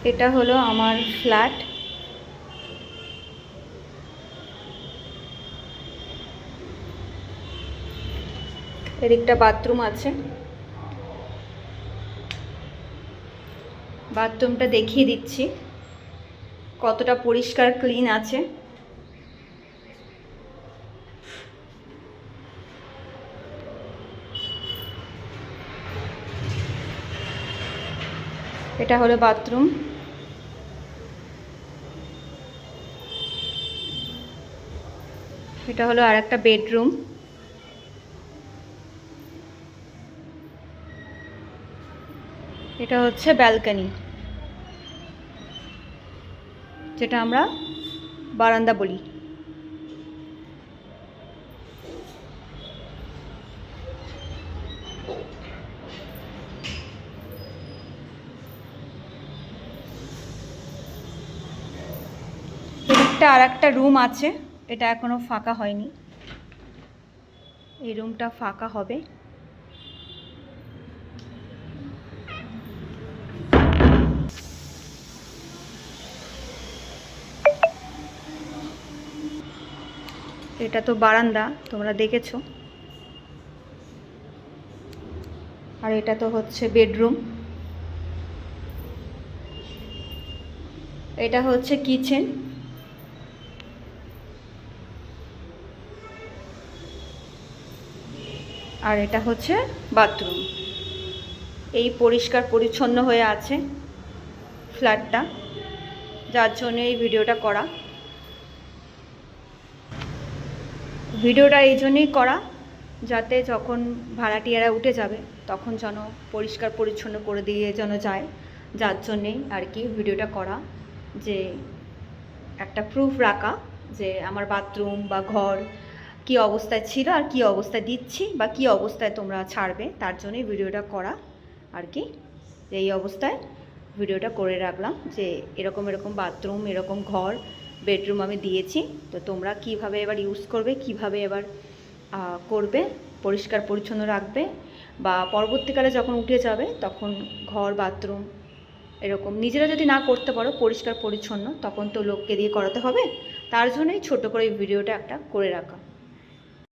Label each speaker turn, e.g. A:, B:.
A: এটা হলো আমার ফ্ল্যাট। এদিকটা বাথরুম আছে, বাথরুমটা দেখিয়ে দিচ্ছি কতটা পরিষ্কার ক্লিন আছে। এটা হলো বাথরুম। এটা হলো আর একটা বেডরুম। এটা হচ্ছে ব্যালকনি, যেটা আমরা বারান্দা বলি। এদিকটা আর একটা রুম আছে, এটা এখনো ফাঁকা হয়নি, এই রুমটা ফাঁকা হবে। এটা তো বারান্দা, তোমরা দেখেছো। আর এটা তো হচ্ছে বেডরুম। এটা হচ্ছে কিচেন। আর এটা হচ্ছে বাথরুম। এই পরিষ্কার পরিচ্ছন্ন হয়ে আছে ফ্ল্যাটটা, যার জন্য এই ভিডিওটা করা। ভিডিওটা এই জন্যই করা যাতে যখন ভাড়াটিয়ারা উঠে যাবে তখন যেন পরিষ্কার পরিচ্ছন্ন করে দিয়ে যেন যায়, যার জন্যেই আর কি ভিডিওটা করা, যে একটা প্রুফ রাখা যে আমার বাথরুম বা ঘর কী অবস্থায় ছিল আর কী অবস্থায় দিচ্ছি বা কী অবস্থায় তোমরা ছাড়বে, তার জন্যই ভিডিওটা করা আর কি। এই অবস্থায় ভিডিওটা করে রাখলাম যে এরকম এরকম বাথরুম, এরকম ঘর, বেডরুম আমি দিয়েছি। তো তোমরা কিভাবে এবার ইউজ করবে, কিভাবে এবার করবে, পরিষ্কার পরিচ্ছন্ন রাখবে, বা পরবর্তীকালে যখন উঠে যাবে তখন ঘর বাথরুম এরকম নিজেরা যদি না করতে পারো পরিষ্কার পরিচ্ছন্ন, তখন তো লোককে দিয়ে করাতে হবে। তার জন্যই ছোট করে এই ভিডিওটা একটা করে রাখা।